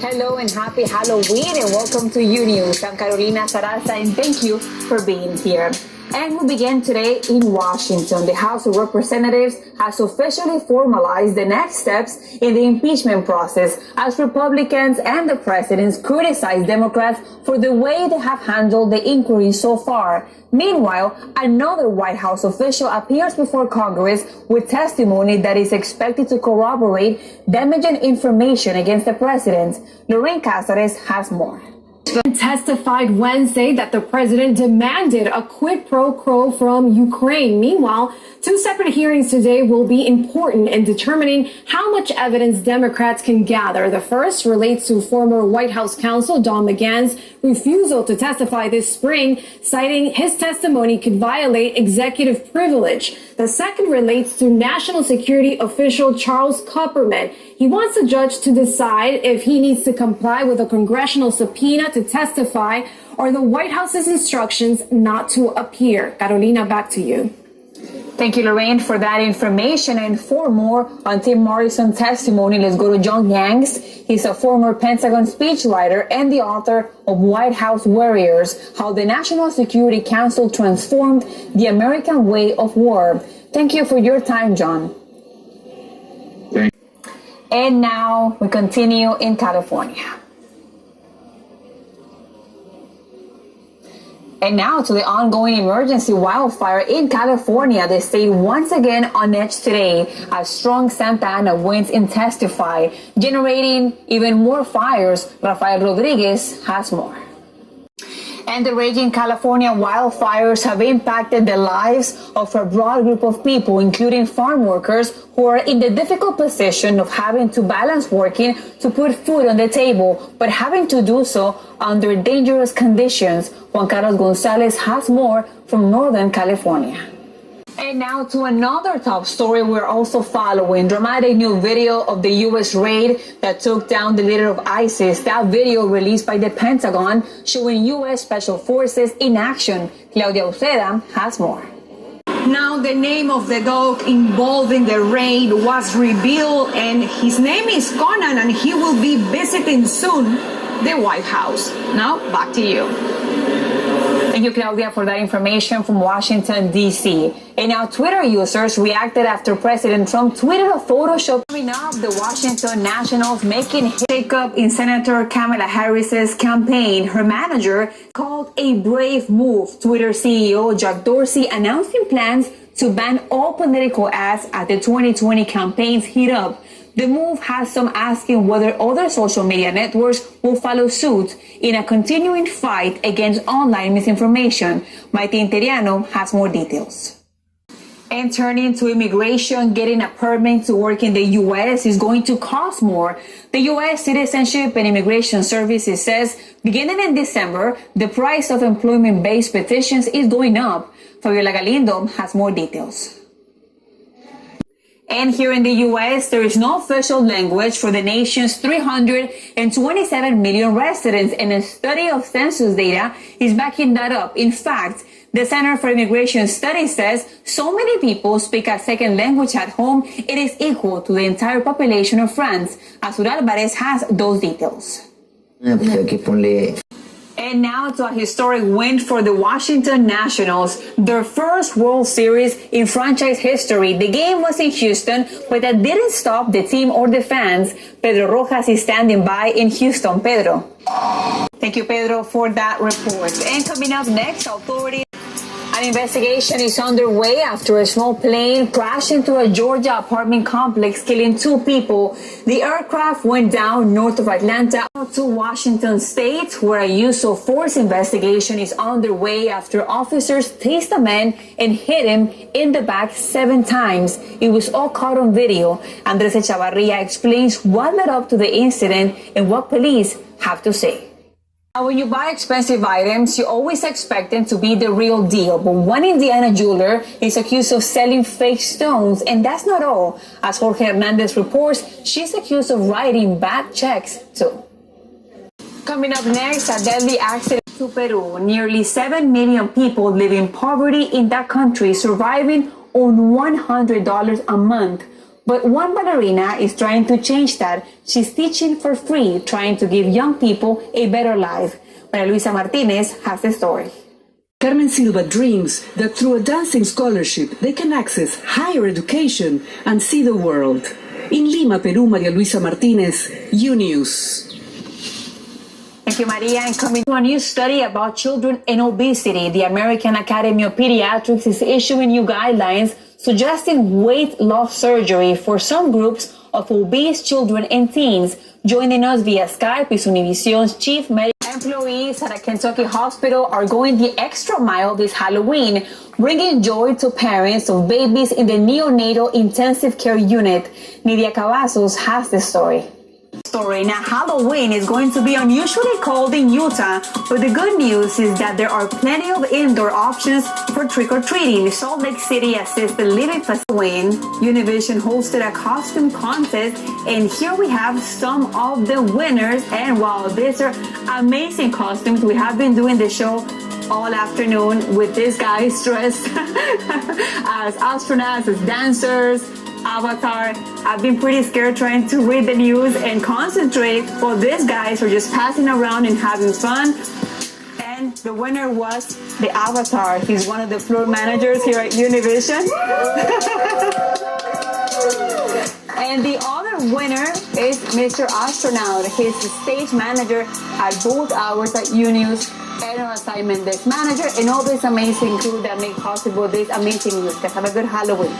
Hello and happy Halloween and welcome to Unews. I'm Carolina Sarassa and thank you for being here. And we begin today in Washington. The House of Representatives has officially formalized the next steps in the impeachment process as Republicans and the president criticize Democrats for the way they have handled the inquiry so far. Meanwhile, another White House official appears before Congress with testimony that is expected to corroborate damaging information against the president. Lorraine Cáceres has more. Testified Wednesday that the president demanded a quid pro quo from Ukraine. Meanwhile, two separate hearings today will be important in determining how much evidence Democrats can gather. The first relates to former White House counsel Don McGahn's refusal to testify this spring, citing his testimony could violate executive privilege. The second relates to national security official Charles Kupperman. He wants the judge to decide if he needs to comply with a congressional subpoena to testify or the White House's instructions not to appear. Carolina, back to you. Thank you, Lorraine, for that information. And for more on Tim Morrison's testimony, let's go to John Yanks. He's a former Pentagon speechwriter and the author of White House Warriors, How the National Security Council Transformed the American Way of War. Thank you for your time, John. And now we continue in California. And now to the ongoing emergency wildfire in California. The state once again on edge today as strong Santa Ana winds intensify, generating even more fires. Rafael Rodriguez has more. And the raging California wildfires have impacted the lives of a broad group of people, including farm workers who are in the difficult position of having to balance working to put food on the table, but having to do so under dangerous conditions. Juan Carlos Gonzalez has more from Northern California. And now to another top story we're also following. Dramatic new video of the U.S. raid that took down the leader of ISIS. That video released by the Pentagon showing U.S. Special Forces in action. Claudia Uceda has more. Now the name of the dog involved in the raid was revealed, and his name is Conan, and he will be visiting soon the White House. Now back to you. Thank you, Claudia, for that information from Washington, D.C. And now Twitter users reacted after President Trump tweeted a Photoshop showing up the Washington Nationals making a shakeup in Senator Kamala Harris's campaign. Her manager called a brave move. Twitter CEO Jack Dorsey announcing plans to ban all political ads at the 2020 campaign's heat up. The move has some asking whether other social media networks will follow suit in a continuing fight against online misinformation. Maite Interiano has more details. And turning to immigration, getting a permit to work in the U.S. is going to cost more. The U.S. Citizenship and Immigration Services says beginning in December, the price of employment-based petitions is going up. Fabiola Galindo has more details. And here in the U.S., there is no official language for the nation's 327 million residents, and a study of census data is backing that up. In fact, the Center for Immigration Studies says so many people speak a second language at home, it is equal to the entire population of France. Azur Alvarez has those details. And now to a historic win for the Washington Nationals, their first World Series in franchise history. The game was in Houston, but that didn't stop the team or the fans. Pedro Rojas is standing by in Houston. Pedro. Thank you, Pedro, for that report. And coming up next, authorities. An investigation is underway after a small plane crashed into a Georgia apartment complex, killing 2 people. The aircraft went down north of Atlanta to Washington State, where a use of force investigation is underway after officers tased a man and hit him in the back 7 times. It was all caught on video. Andres Echavarria explains what led up to the incident and what police have to say. Now, when you buy expensive items, you always expect them to be the real deal. But one Indiana jeweler is accused of selling fake stones. And that's not all. As Jorge Hernandez reports, she's accused of writing bad checks too. Coming up next, a deadly accident to Peru. Nearly 7 million people live in poverty in that country, surviving on $100 a month. But one ballerina is trying to change that. She's teaching for free, trying to give young people a better life. Maria Luisa Martinez has the story. Carmen Silva dreams that through a dancing scholarship they can access higher education and see the world. In Lima, Peru, Maria Luisa Martinez, Unews. Thank you, Maria. And coming to a new study about children and obesity, the American Academy of Pediatrics is issuing new guidelines suggesting weight loss surgery for some groups of obese children and teens. Joining us via Skype is Univision's chief medical. Employees at a Kentucky hospital are going the extra mile this Halloween, bringing joy to parents of babies in the neonatal intensive care unit. Nidia Cavazos has the story. Now, Halloween is going to be unusually cold in Utah, but the good news is that there are plenty of indoor options for trick-or-treating. Salt Lake City Assisted Living Facility Univision hosted a costume contest, and here we have some of the winners. And wow, these are amazing costumes. We have been doing the show all afternoon with these guys dressed as astronauts, as dancers, Avatar. I've been pretty scared trying to read the news and concentrate, while these guys are just passing around and having fun. And the winner was the Avatar. He's one of the floor managers here at Univision. And the other winner is Mr. Astronaut. He's the stage manager at both hours at Unews and on assignment desk manager, and all this amazing crew that make possible this amazing news. Guys, have a good Halloween.